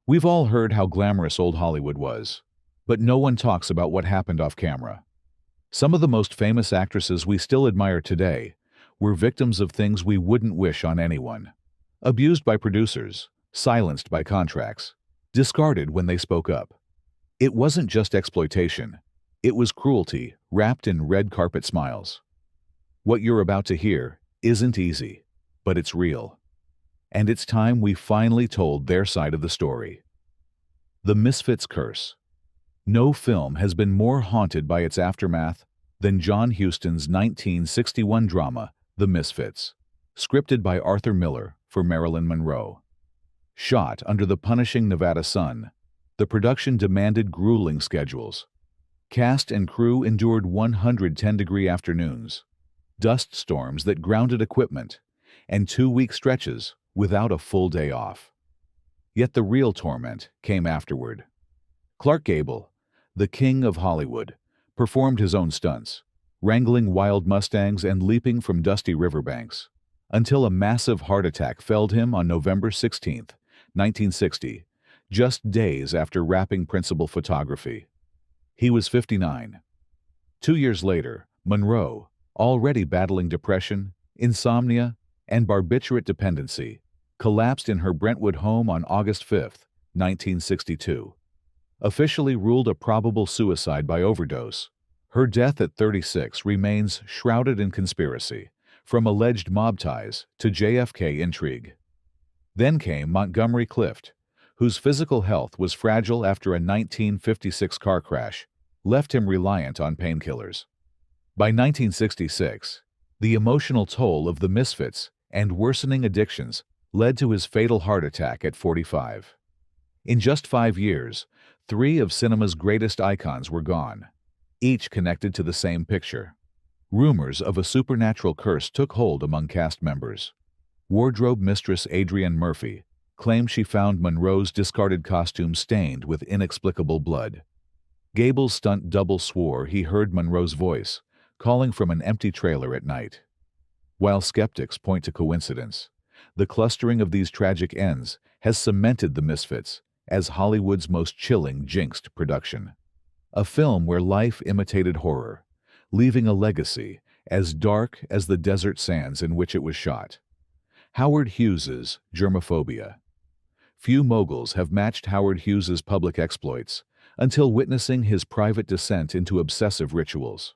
We've all heard how glamorous old Hollywood was, but no one talks about what happened off camera. Some of the most famous actresses we still admire today were victims of things we wouldn't wish on anyone. Abused by producers, silenced by contracts, discarded when they spoke up. It wasn't just exploitation, it was cruelty wrapped in red carpet smiles. What you're about to hear isn't easy, but it's real. And it's time we finally told their side of the story. The Misfits Curse. No film has been more haunted by its aftermath than John Huston's 1961 drama, The Misfits, scripted by Arthur Miller for Marilyn Monroe. Shot under the punishing Nevada sun, the production demanded grueling schedules. Cast and crew endured 110-degree afternoons, dust storms that grounded equipment, and 2-week stretches without a full day off. Yet the real torment came afterward. Clark Gable, the king of Hollywood, performed his own stunts, wrangling wild Mustangs and leaping from dusty riverbanks, until a massive heart attack felled him on November 16, 1960, just days after wrapping principal photography. He was 59. 2 years later, Monroe, already battling depression, insomnia, and barbiturate dependency, collapsed in her Brentwood home on August 5, 1962. Officially ruled a probable suicide by overdose, her death at 36 remains shrouded in conspiracy, from alleged mob ties to JFK intrigue. Then came Montgomery Clift, whose physical health was fragile after a 1956 car crash left him reliant on painkillers. By 1966, the emotional toll of the Misfits and worsening addictions led to his fatal heart attack at 45. In just 5 years, 3 of cinema's greatest icons were gone, each connected to the same picture. Rumors of a supernatural curse took hold among cast members. Wardrobe mistress Adrienne Murphy claimed she found Monroe's discarded costume stained with inexplicable blood. Gable's stunt double swore he heard Monroe's voice, calling from an empty trailer at night. While skeptics point to coincidence, the clustering of these tragic ends has cemented The Misfits as Hollywood's most chilling jinxed production. A film where life imitated horror, leaving a legacy as dark as the desert sands in which it was shot. Howard Hughes's Germaphobia. Few moguls have matched Howard Hughes's public exploits until witnessing his private descent into obsessive rituals.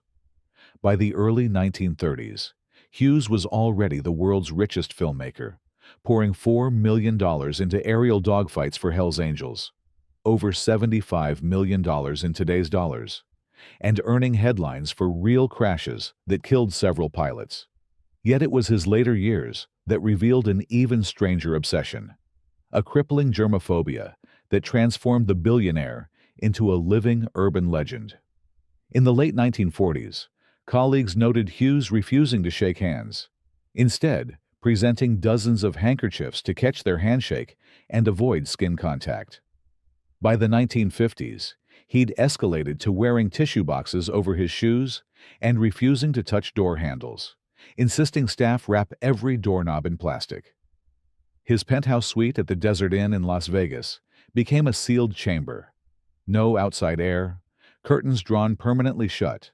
By the early 1930s, Hughess was already the world's richest filmmaker, pouring $4 million into aerial dogfights for Hell's Angels, over $75 million in today's dollars, and earning headlines for real crashes that killed several pilots. Yet it was his later years that revealed an even stranger obsession, a crippling germophobia that transformed the billionaire into a living urban legend. In the late 1940s, colleagues noted Hughess refusing to shake hands, instead presenting dozens of handkerchiefs to catch their handshake and avoid skin contact. By the 1950s, he'd escalated to wearing tissue boxes over his shoes and refusing to touch door handles, insisting staff wrap every doorknob in plastic. His penthouse suite at the Desert Inn in Las Vegas became a sealed chamber. No outside air, curtains drawn permanently shut,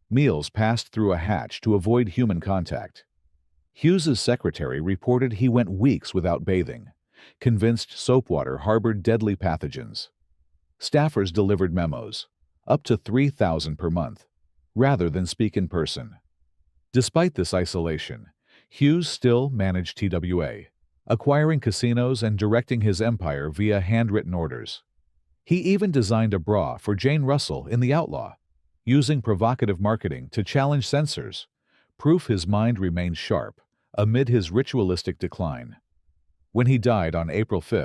meals passed through a hatch to avoid human contact. Hughes's secretary reported he went weeks without bathing, convinced soap water harbored deadly pathogens. Staffers delivered memos, up to 3,000 per month, rather than speak in person. Despite this isolation, Hughess still managed TWA, acquiring casinos and directing his empire via handwritten orders. He even designed a bra for Jane Russell in The Outlaw, using provocative marketing to challenge censors, proof his mind remained sharp amid his ritualistic decline. When he died on April 5,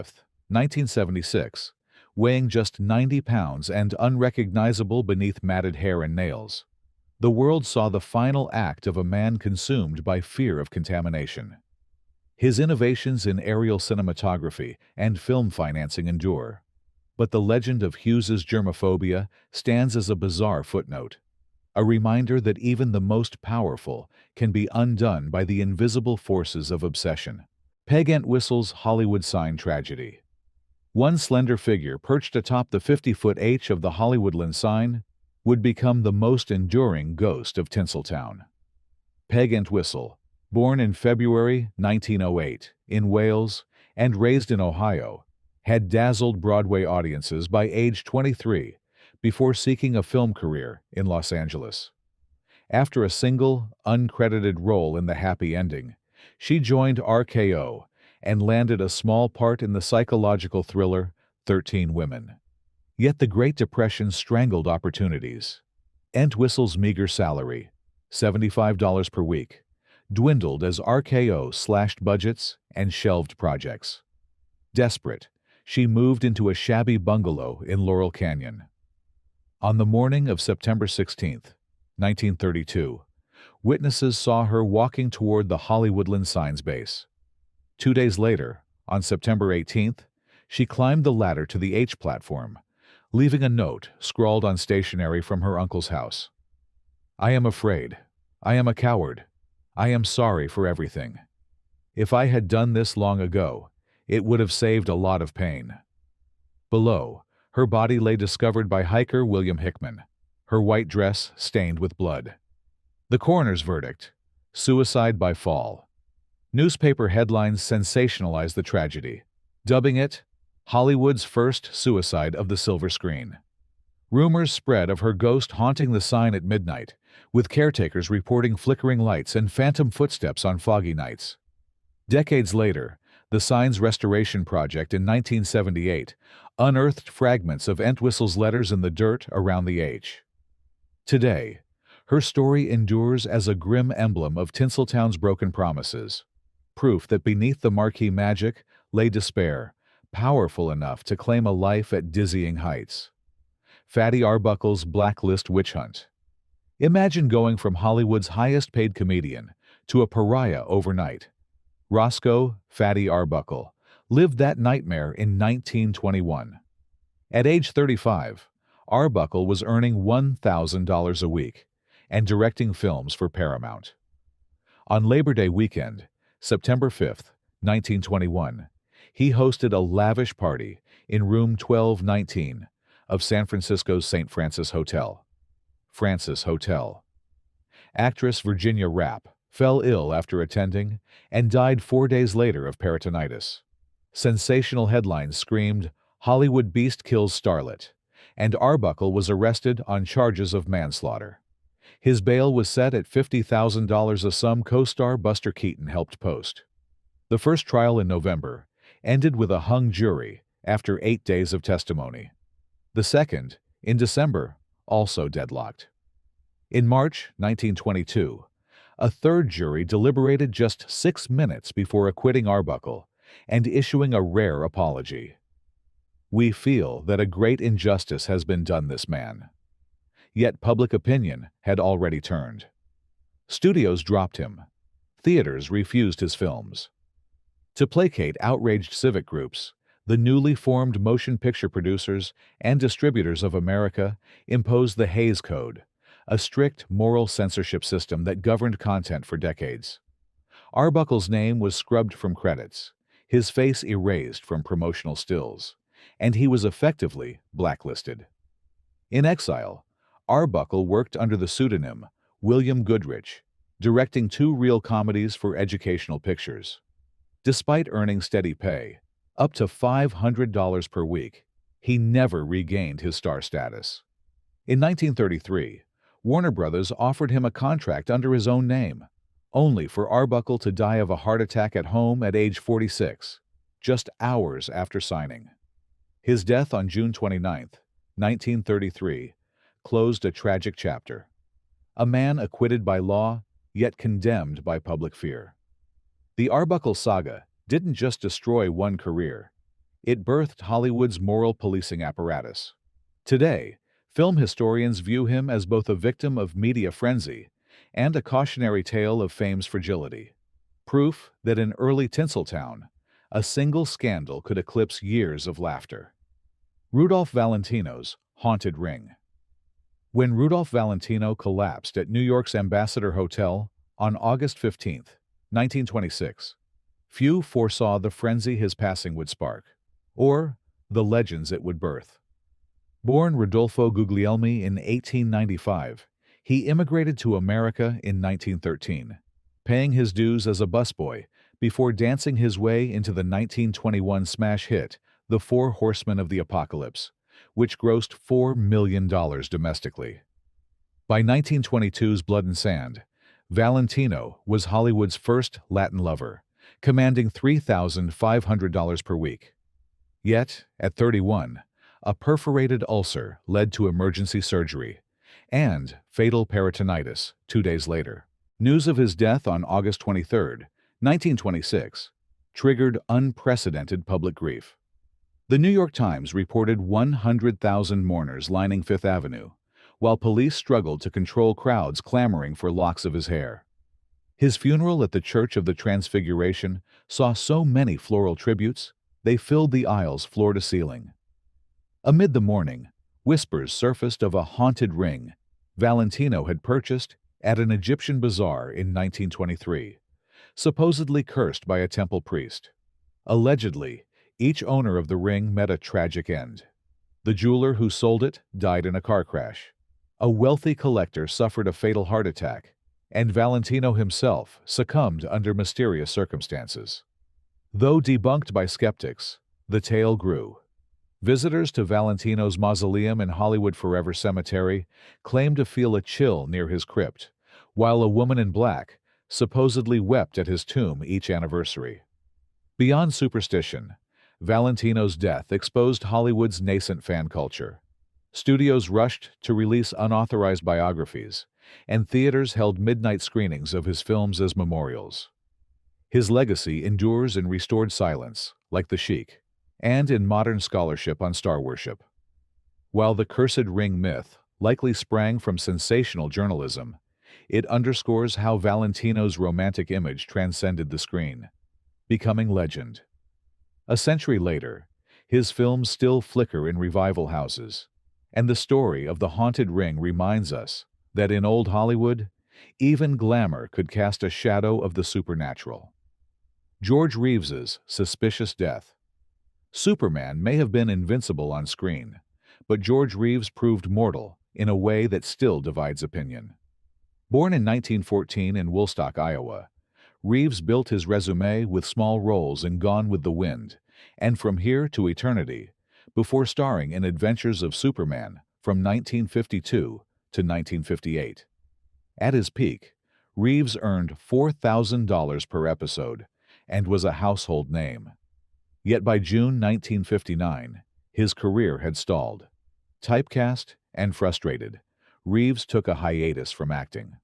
1976, weighing just 90 pounds and unrecognizable beneath matted hair and nails, the world saw the final act of a man consumed by fear of contamination. His innovations in aerial cinematography and film financing endure, but the legend of Hughes's germophobia stands as a bizarre footnote, a reminder that even the most powerful can be undone by the invisible forces of obsession. Peg Entwistle's Hollywood sign tragedy. One slender figure perched atop the 50-foot H of the Hollywoodland sign would become the most enduring ghost of Tinseltown. Peg Entwistle, born in February 1908 in Wales and raised in Ohio, had dazzled Broadway audiences by age 23 before seeking a film career in Los Angeles. After a single, uncredited role in The Happy Ending, she joined RKO and landed a small part in the psychological thriller 13 Women. Yet the Great Depression strangled opportunities. Entwistle's meager salary, $75 per week, dwindled as RKO slashed budgets and shelved projects. Desperate, she moved into a shabby bungalow in Laurel Canyon. On the morning of September 16, 1932, witnesses saw her walking toward the Hollywoodland Signs base. 2 days later, on September 18th, she climbed the ladder to the H platform, leaving a note scrawled on stationery from her uncle's house. "I am afraid. I am a coward. I am sorry for everything. If I had done this long ago, it would have saved a lot of pain." Below, her body lay discovered by hiker William Hickman, her white dress stained with blood. The coroner's verdict: suicide by fall. Newspaper headlines sensationalized the tragedy, dubbing it Hollywood's first suicide of the silver screen. Rumors spread of her ghost haunting the sign at midnight, with caretakers reporting flickering lights and phantom footsteps on foggy nights. Decades later, the sign's restoration project in 1978 unearthed fragments of Entwistle's letters in the dirt around the H. Today, her story endures as a grim emblem of Tinseltown's broken promises, proof that beneath the marquee magic lay despair, powerful enough to claim a life at dizzying heights. Fatty Arbuckles' Blacklist witch hunt. Imagine going from Hollywood's highest-paid comedian to a pariah overnight. Roscoe Fatty Arbuckle lived that nightmare in 1921. At age 35, Arbuckle was earning $1,000 a week and directing films for Paramount. On Labor Day weekend, September 5, 1921, he hosted a lavish party in room 1219 of San Francisco's St. Francis Hotel. Francis Hotel. Actress Virginia Rapp fell ill after attending and died 4 days later of peritonitis. Sensational headlines screamed, "Hollywood Beast Kills Starlet," and Arbuckle was arrested on charges of manslaughter. His bail was set at $50,000, a sum co-star Buster Keaton helped post. The first trial in November ended with a hung jury after 8 days of testimony. The second, in December, also deadlocked. In March 1922, a third jury deliberated just 6 minutes before acquitting Arbuckle and issuing a rare apology. "We feel that a great injustice has been done this man." Yet public opinion had already turned. Studios dropped him. Theaters refused his films. To placate outraged civic groups, the newly formed Motion Picture Producers and Distributors of America imposed the Hays Code, a strict moral censorship system that governed content for decades. Arbuckle's name was scrubbed from credits, his face erased from promotional stills, and he was effectively blacklisted. In exile, Arbuckle worked under the pseudonym William Goodrich, directing 2 reel comedies for Educational Pictures. Despite earning steady pay, up to $500 per week, he never regained his star status. In 1933, Warner Brothers offered him a contract under his own name, only for Arbuckle to die of a heart attack at home at age 46, just hours after signing. His death on June 29, 1933, closed a tragic chapter. A man acquitted by law, yet condemned by public fear. The Arbuckle saga didn't just destroy one career. It birthed Hollywood's moral policing apparatus. Today, film historians view him as both a victim of media frenzy and a cautionary tale of fame's fragility. Proof that in early Tinseltown, a single scandal could eclipse years of laughter. Rudolph Valentino's Haunted Ring. When Rudolph Valentino collapsed at New York's Ambassador Hotel on August 15, 1926, few foresaw the frenzy his passing would spark, or the legends it would birth. Born Rodolfo Guglielmi in 1895, he immigrated to America in 1913, paying his dues as a busboy before dancing his way into the 1921 smash hit, The Four Horsemen of the Apocalypse, which grossed $4 million domestically. By 1922's Blood and Sand, Valentino was Hollywood's first Latin lover, commanding $3,500 per week. Yet, at 31, a perforated ulcer led to emergency surgery and fatal peritonitis 2 days later. News of his death on August 23, 1926, triggered unprecedented public grief. The New York Times reported 100,000 mourners lining Fifth Avenue, while police struggled to control crowds clamoring for locks of his hair. His funeral at the Church of the Transfiguration saw so many floral tributes, they filled the aisles floor to ceiling. Amid the mourning, whispers surfaced of a haunted ring Valentino had purchased at an Egyptian bazaar in 1923, supposedly cursed by a temple priest. Allegedly, each owner of the ring met a tragic end. The jeweler who sold it died in a car crash. A wealthy collector suffered a fatal heart attack, and Valentino himself succumbed under mysterious circumstances. Though debunked by skeptics, the tale grew. Visitors to Valentino's mausoleum in Hollywood Forever Cemetery claimed to feel a chill near his crypt, while a woman in black supposedly wept at his tomb each anniversary. Beyond superstition, Valentino's death exposed Hollywood's nascent fan culture. Studios rushed to release unauthorized biographies, and theaters held midnight screenings of his films as memorials. His legacy endures in restored silence, like the Sheik, and in modern scholarship on star worship. While the cursed ring myth likely sprang from sensational journalism, it underscores how Valentino's romantic image transcended the screen, becoming legend. A century later, his films still flicker in revival houses, and the story of the haunted ring reminds us that in old Hollywood, even glamour could cast a shadow of the supernatural. George Reeves's suspicious death. Superman may have been invincible on screen, but George Reeves proved mortal in a way that still divides opinion. Born in 1914 in Woolstock, Iowa, Reeves built his resume with small roles in Gone with the Wind and From Here to Eternity, before starring in Adventures of Superman from 1952 to 1958. At his peak, Reeves earned $4,000 per episode and was a household name. Yet by June 1959, his career had stalled. Typecast and frustrated, Reeves took a hiatus from acting.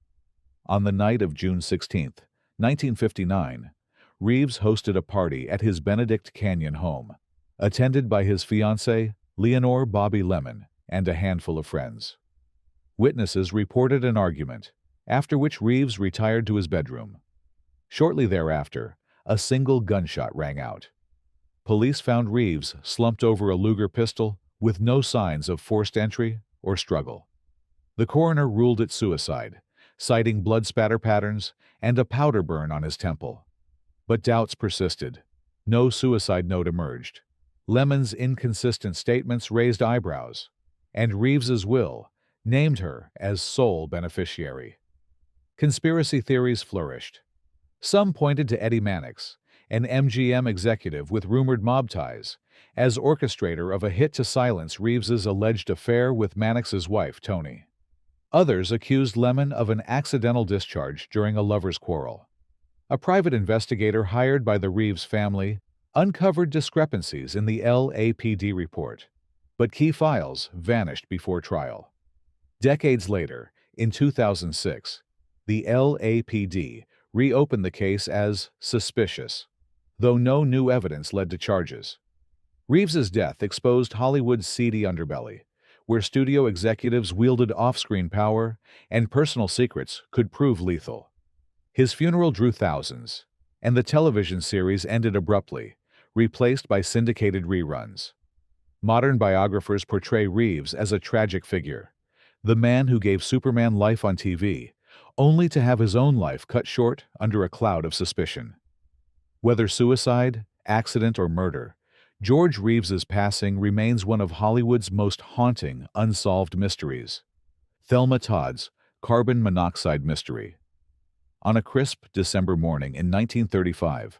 On the night of June 16, 1959, Reeves hosted a party at his Benedict Canyon home, attended by his fiancée, Leonore Bobby Lemon, and a handful of friends. Witnesses reported an argument, after which Reeves retired to his bedroom. Shortly thereafter, a single gunshot rang out. Police found Reeves slumped over a Luger pistol with no signs of forced entry or struggle. The coroner ruled it suicide, citing blood spatter patterns and a powder burn on his temple. But doubts persisted. No suicide note emerged. Lemon's inconsistent statements raised eyebrows, and Reeves's will named her as sole beneficiary. Conspiracy theories flourished. Some pointed to Eddie Mannix, an MGM executive with rumored mob ties, as orchestrator of a hit to silence Reeves's alleged affair with Mannix's wife, Toni. Others accused Lemon of an accidental discharge during a lover's quarrel. A private investigator hired by the Reeves family uncovered discrepancies in the LAPD report, but key files vanished before trial. Decades later, in 2006, the LAPD reopened the case as suspicious, though no new evidence led to charges. Reeves's death exposed Hollywood's seedy underbelly, where studio executives wielded off-screen power and personal secrets could prove lethal. His funeral drew thousands, and the television series ended abruptly, replaced by syndicated reruns. Modern biographers portray Reeves as a tragic figure, the man who gave Superman life on TV, only to have his own life cut short under a cloud of suspicion. Whether suicide, accident, or murder, George Reeves's passing remains one of Hollywood's most haunting, unsolved mysteries. Thelma Todds, carbon monoxide mystery. On a crisp December morning in 1935,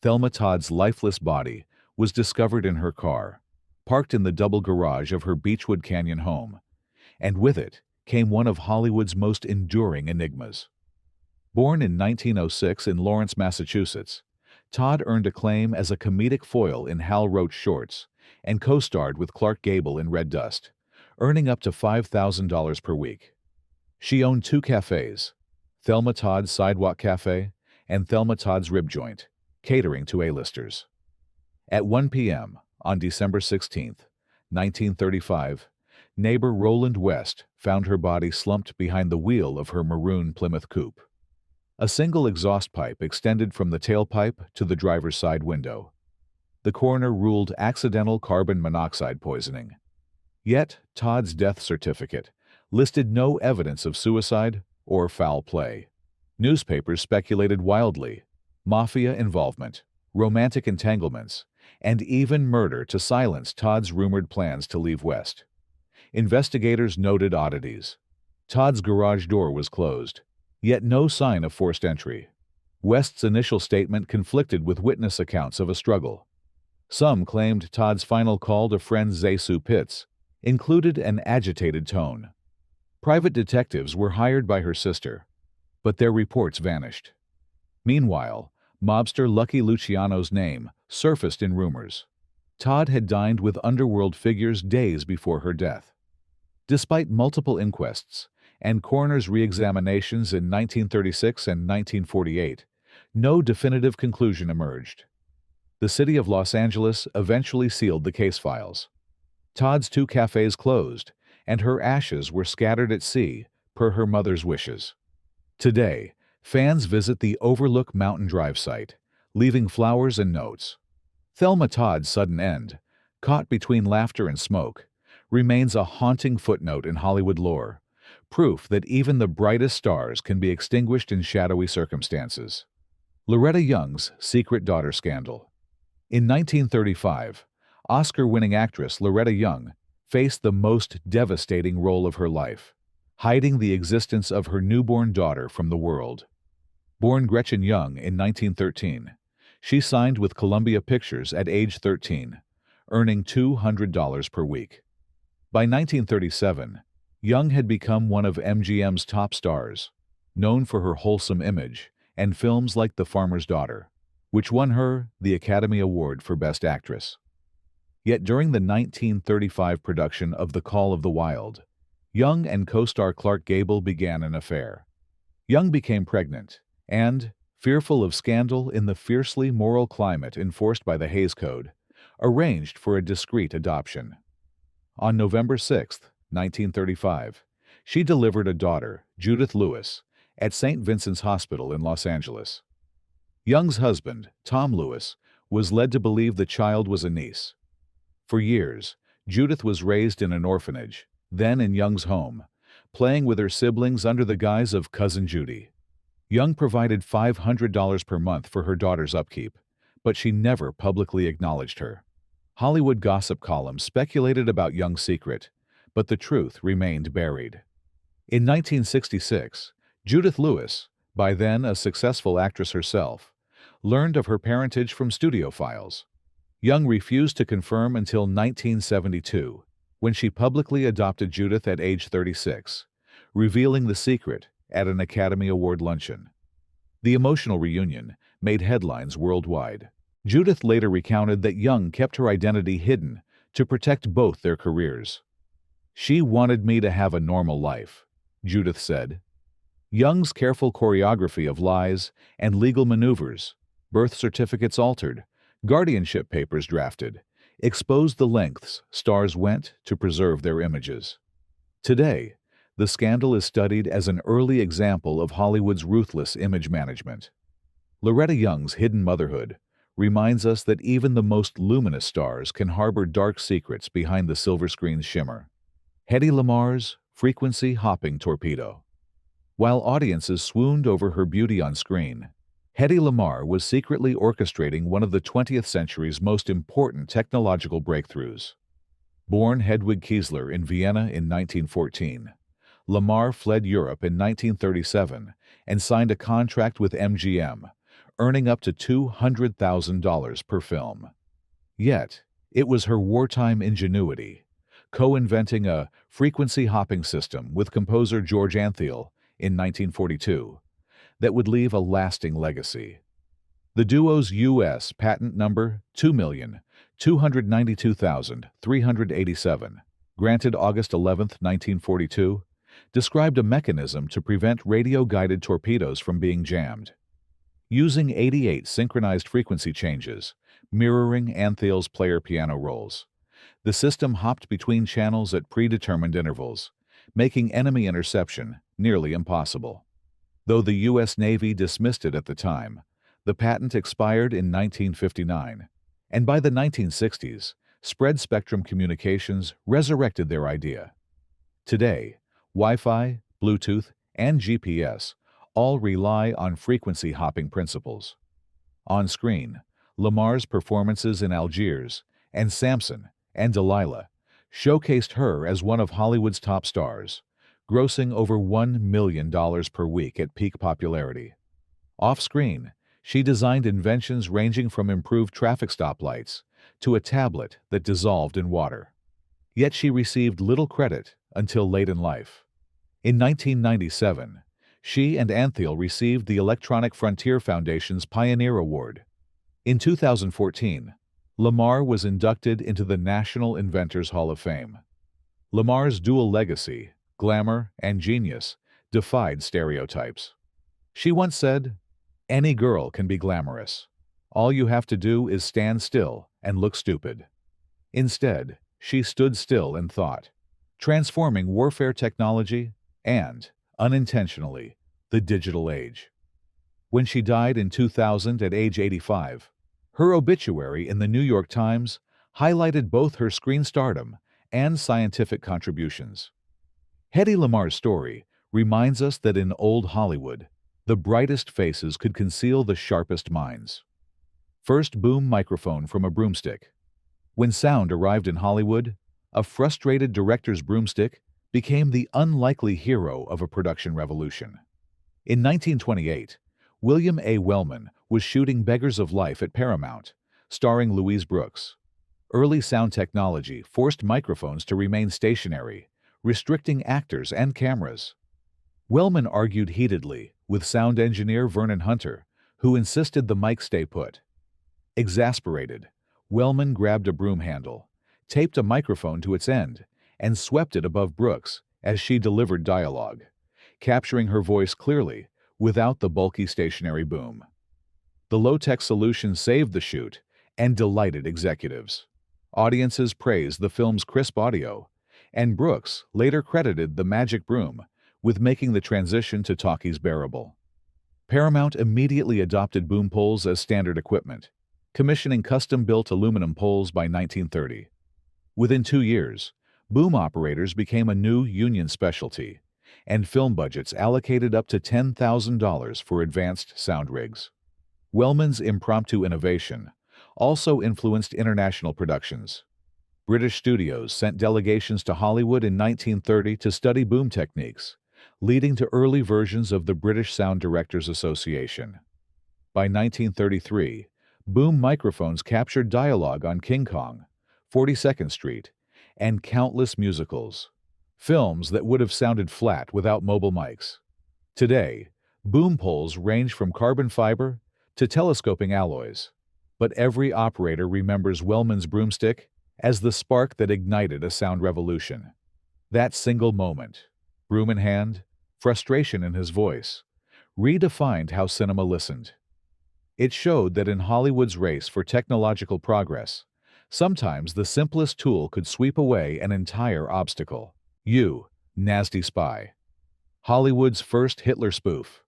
Thelma Todd's lifeless body was discovered in her car, parked in the double garage of her Beechwood Canyon home, and with it came one of Hollywood's most enduring enigmas. Born in 1906 in Lawrence, Massachusetts, Todd earned acclaim as a comedic foil in Hal Roach shorts and co-starred with Clark Gable in Red Dust, earning up to $5,000 per week. She owned two cafes, Thelma Todd's Sidewalk Cafe and Thelma Todd's Rib Joint, catering to A-listers. At 1 p.m. on December 16, 1935, neighbor Roland West found her body slumped behind the wheel of her maroon Plymouth coupe. A single exhaust pipe extended from the tailpipe to the driver's side window. The coroner ruled accidental carbon monoxide poisoning. Yet Todd's death certificate listed no evidence of suicide or foul play. Newspapers speculated wildly: mafia involvement, romantic entanglements, and even murder to silence Todd's rumored plans to leave West. Investigators noted oddities. Todd's garage door was closed, yet no sign of forced entry. West's initial statement conflicted with witness accounts of a struggle. Some claimed Todd's final call to friend Zesu Pitts included an agitated tone. Private detectives were hired by her sister, but their reports vanished. Meanwhile, mobster Lucky Luciano's name surfaced in rumors. Todd had dined with underworld figures days before her death. Despite multiple inquests and coroner's re-examinations in 1936 and 1948, no definitive conclusion emerged. The city of Los Angeles eventually sealed the case files. Todd's two cafes closed, and her ashes were scattered at sea per her mother's wishes. Today, fans visit the Overlook Mountain Drive site, leaving flowers and notes. Thelma Todd's sudden end, caught between laughter and smoke, remains a haunting footnote in Hollywood lore, proof that even the brightest stars can be extinguished in shadowy circumstances. Loretta Young's secret daughter scandal. In 1935, Oscar-winning actress Loretta Young faced the most devastating role of her life, hiding the existence of her newborn daughter from the world. Born Gretchen Young in 1913, she signed with Columbia Pictures at age 13, earning $200 per week. By 1937, Young had become one of MGM's top stars, known for her wholesome image and films like The Farmer's Daughter, which won her the Academy Award for Best Actress. Yet during the 1935 production of The Call of the Wild, Young and co-star Clark Gable began an affair. Young became pregnant and, fearful of scandal in the fiercely moral climate enforced by the Hays Code, arranged for a discreet adoption. On November 6, 1935, she delivered a daughter, Judith Lewis, at St. Vincent's Hospital in Los Angeles. Young's husband, Tom Lewis, was led to believe the child was a niece. For years, Judith was raised in an orphanage, then in Young's home, playing with her siblings under the guise of Cousin Judy. Young provided $500 per month for her daughter's upkeep, but she never publicly acknowledged her. Hollywood gossip columns speculated about Young's secret, but the truth remained buried. In 1966, Judith Lewis, by then a successful actress herself, learned of her parentage from studio files. Young refused to confirm until 1972, when she publicly adopted Judith at age 36, revealing the secret at an Academy Award luncheon. The emotional reunion made headlines worldwide. Judith later recounted that Young kept her identity hidden to protect both their careers. "She wanted me to have a normal life," Judith said. Young's careful choreography of lies and legal maneuvers, birth certificates altered, guardianship papers drafted, exposed the lengths stars went to preserve their images. Today, the scandal is studied as an early example of Hollywood's ruthless image management. Loretta Young's hidden motherhood reminds us that even the most luminous stars can harbor dark secrets behind the silver screen's shimmer. Hedi Lamars' frequency-hopping torpedo. While audiences swooned over her beauty on screen, Hedi Lamar was secretly orchestrating one of the 20th century's most important technological breakthroughs. Born Hedwig Kiesler in Vienna in 1914, Lamar fled Europe in 1937 and signed a contract with MGM, earning up to $200,000 per film. Yet, it was her wartime ingenuity, co-inventing a frequency-hopping system with composer George Antheil in 1942, that would leave a lasting legacy. The duo's U.S. patent number 2,292,387, granted August 11, 1942, described a mechanism to prevent radio-guided torpedoes from being jammed. Using 88 synchronized frequency changes, mirroring Antheil's player piano rolls, the system hopped between channels at predetermined intervals, making enemy interception nearly impossible. Though the U.S. Navy dismissed it at the time, the patent expired in 1959, and by the 1960s, spread-spectrum communications resurrected their idea. Today, Wi-Fi, Bluetooth, and GPS all rely on frequency-hopping principles. On screen, Lamar's performances in Algiers and Samson and Delilah showcased her as one of Hollywood's top stars, grossing over $1 million per week at peak popularity. Off-screen, she designed inventions ranging from improved traffic stoplights to a tablet that dissolved in water. Yet she received little credit until late in life. In 1997, she and Antheil received the Electronic Frontier Foundation's Pioneer Award. In 2014, Lamar was inducted into the National Inventors Hall of Fame. Lamar's dual legacy, glamour, and genius defied stereotypes. She once said, "Any girl can be glamorous. All you have to do is stand still and look stupid." Instead, she stood still and thought, transforming warfare technology and, unintentionally, the digital age. When she died in 2000 at age 85, her obituary in the New York Times highlighted both her screen stardom and scientific contributions. Hedi Lamar's story reminds us that in old Hollywood, the brightest faces could conceal the sharpest minds. First boom microphone from a broomstick. When sound arrived in Hollywood, a frustrated director's broomstick became the unlikely hero of a production revolution. In 1928, William A. Wellman was shooting Beggars of Life at Paramount, starring Louise Brooks. Early sound technology forced microphones to remain stationary, restricting actors and cameras. Wellman argued heatedly with sound engineer Vernon Hunter, who insisted the mic stay put. Exasperated, Wellman grabbed a broom handle, taped a microphone to its end, and swept it above Brooks as she delivered dialogue, capturing her voice clearly without the bulky stationary boom. The low-tech solution saved the shoot and delighted executives. Audiences praised the film's crisp audio, and Brooks later credited the magic broom with making the transition to talkies bearable. Paramount immediately adopted boom poles as standard equipment, commissioning custom-built aluminum poles by 1930. Within 2 years, boom operators became a new union specialty, and film budgets allocated up to $10,000 for advanced sound rigs. Wellman's impromptu innovation also influenced international productions. British studios sent delegations to Hollywood in 1930 to study boom techniques, leading to early versions of the British Sound Directors Association. By 1933, boom microphones captured dialogue on King Kong, 42nd Street, and countless musicals, films that would have sounded flat without mobile mics. Today, boom poles range from carbon fiber to telescoping alloys, but every operator remembers Wellman's broomstick as the spark that ignited a sound revolution. That single moment, broom in hand, frustration in his voice, redefined how cinema listened. It showed that in Hollywood's race for technological progress, sometimes the simplest tool could sweep away an entire obstacle. You, nasty spy. Hollywood's first Hitler spoof.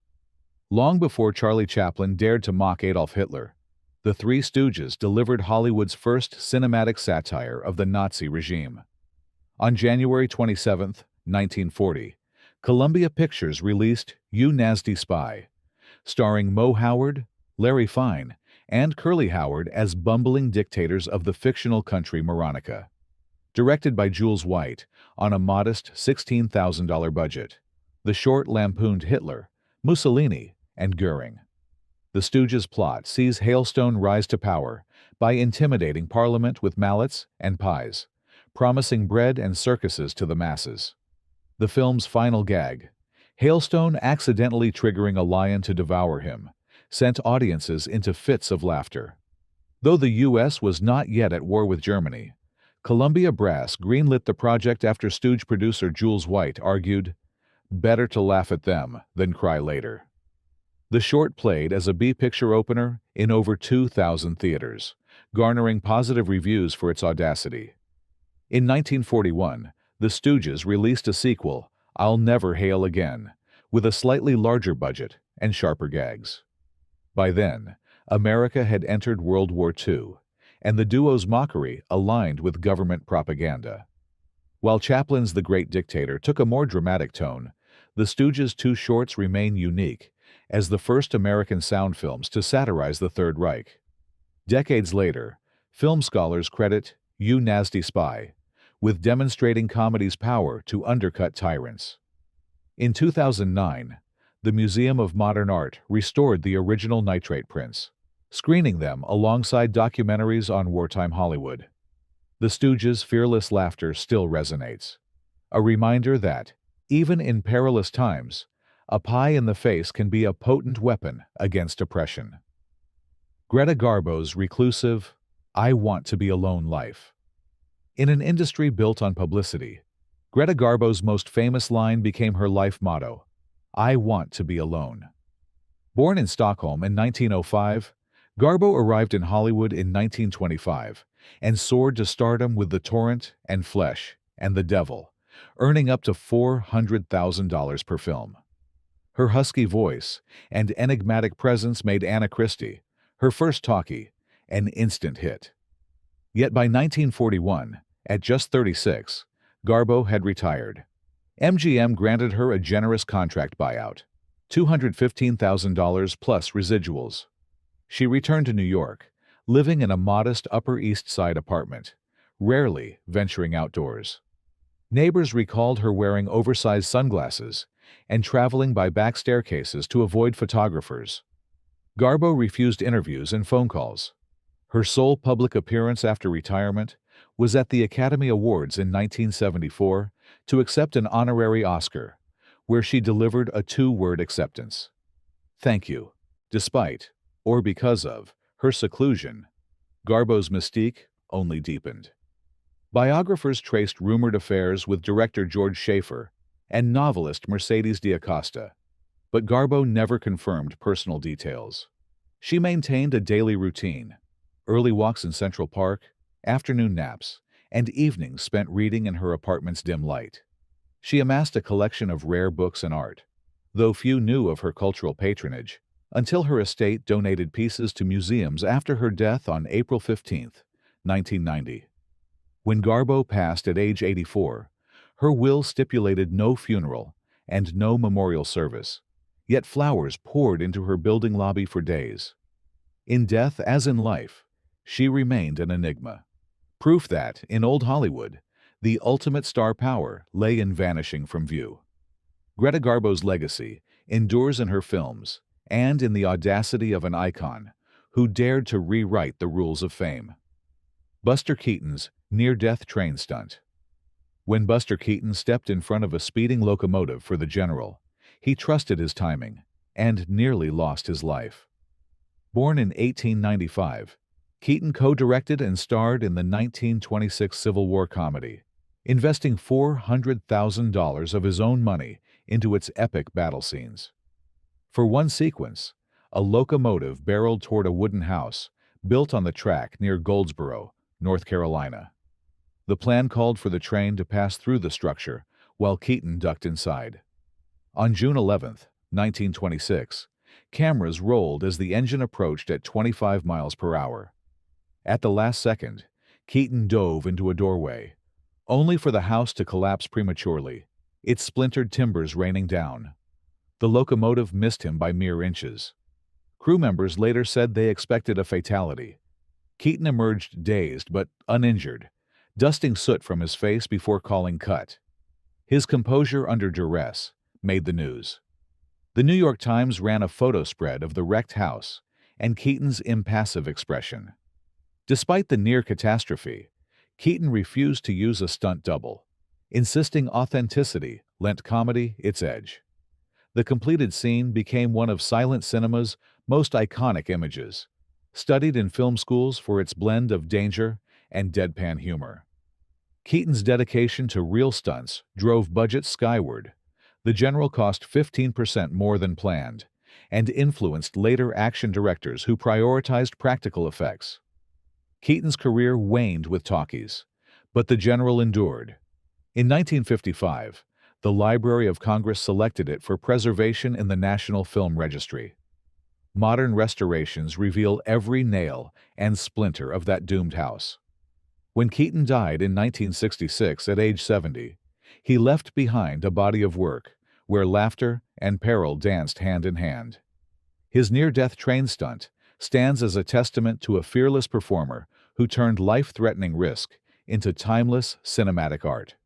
Long before Charlie Chaplin dared to mock Adolf Hitler, the Three Stooges delivered Hollywood's first cinematic satire of the Nazi regime. On January 27, 1940, Columbia Pictures released You Nasty Spy, starring Moe Howard, Larry Fine, and Curly Howard as bumbling dictators of the fictional country Moronica. Directed by Jules White on a modest $16,000 budget, the short lampooned Hitler, Mussolini, and Goering. The Stooges' plot sees Hailstone rise to power by intimidating Parliament with mallets and pies, promising bread and circuses to the masses. The film's final gag, Hailstone accidentally triggering a lion to devour him, sent audiences into fits of laughter. Though the U.S. was not yet at war with Germany, Columbia Brass greenlit the project after Stooge producer Jules White argued, "Better to laugh at them than cry later." The short played as a B-picture opener in over 2,000 theaters, garnering positive reviews for its audacity. In 1941, the Stooges released a sequel, I'll Never Hail Again, with a slightly larger budget and sharper gags. By then, America had entered World War II, and the duo's mockery aligned with government propaganda. While Chaplin's The Great Dictator took a more dramatic tone, the Stooges' two shorts remain unique as the first American sound films to satirize the Third Reich. Decades later, film scholars credit You Nasty Spy with demonstrating comedy's power to undercut tyrants. In 2009, the Museum of Modern Art restored the original nitrate prints, screening them alongside documentaries on wartime Hollywood. The Stooges' fearless laughter still resonates, a reminder that, even in perilous times, a pie in the face can be a potent weapon against oppression. Greta Garbos' reclusive, I Want to Be Alone life. In an industry built on publicity, Greta Garbos' most famous line became her life motto, I want to be alone. Born in Stockholm in 1905, Garbo arrived in Hollywood in 1925 and soared to stardom with The Torrent and Flesh and The Devil, earning up to $400,000 per film. Her husky voice and enigmatic presence made Anna Christie, her first talkie, an instant hit. Yet by 1941, at just 36, Garbo had retired. MGM granted her a generous contract buyout, $215,000 plus residuals. She returned to New York, living in a modest Upper East Side apartment, rarely venturing outdoors. Neighbors recalled her wearing oversized sunglasses and traveling by back staircases to avoid photographers. Garbo refused interviews and phone calls. Her sole public appearance after retirement was at the Academy Awards in 1974 to accept an honorary Oscar, where she delivered a two-word acceptance. Thank you. Despite, or because of, her seclusion, Garbo's mystique only deepened. Biographers traced rumored affairs with director George Schaefer and novelist Mercedes D'Acosta, but Garbo never confirmed personal details. She maintained a daily routine, early walks in Central Park, afternoon naps, and evenings spent reading in her apartment's dim light. She amassed a collection of rare books and art, though few knew of her cultural patronage, until her estate donated pieces to museums after her death on April 15, 1990. When Garbo passed at age 84, her will stipulated no funeral and no memorial service, yet flowers poured into her building lobby for days. In death as in life, she remained an enigma. Proof that, in old Hollywood, the ultimate star power lay in vanishing from view. Greta Garbo's legacy endures in her films and in the audacity of an icon who dared to rewrite the rules of fame. Buster Keaton's near-death train stunt. When Buster Keaton stepped in front of a speeding locomotive for the General, he trusted his timing and nearly lost his life. Born in 1895, Keaton co-directed and starred in the 1926 Civil War comedy, investing $400,000 of his own money into its epic battle scenes. For one sequence, a locomotive barreled toward a wooden house built on the track near Goldsboro, North Carolina. The plan called for the train to pass through the structure while Keaton ducked inside. On June 11, 1926, cameras rolled as the engine approached at 25 miles per hour. At the last second, Keaton dove into a doorway, only for the house to collapse prematurely, its splintered timbers raining down. The locomotive missed him by mere inches. Crew members later said they expected a fatality. Katon emerged dazed but uninjured, dusting soot from his face before calling cut. His composure under duress made the news. The New York Times ran a photo spread of the wrecked house and Katon's impassive expression. Despite the near catastrophe, Katon refused to use a stunt double, insisting authenticity lent comedy its edge. The completed scene became one of silent cinema's most iconic images, studied in film schools for its blend of danger and deadpan humor. Katon's dedication to real stunts drove budgets skyward. The general cost 15% more than planned and influenced later action directors who prioritized practical effects. Katon's career waned with talkies, but the general endured. In 1955, the Library of Congress selected it for preservation in the National Film Registry. Modern restorations reveal every nail and splinter of that doomed house. When Katon died in 1966 at age 70, he left behind a body of work where laughter and peril danced hand in hand. His near-death train stunt stands as a testament to a fearless performer who turned life-threatening risk into timeless cinematic art.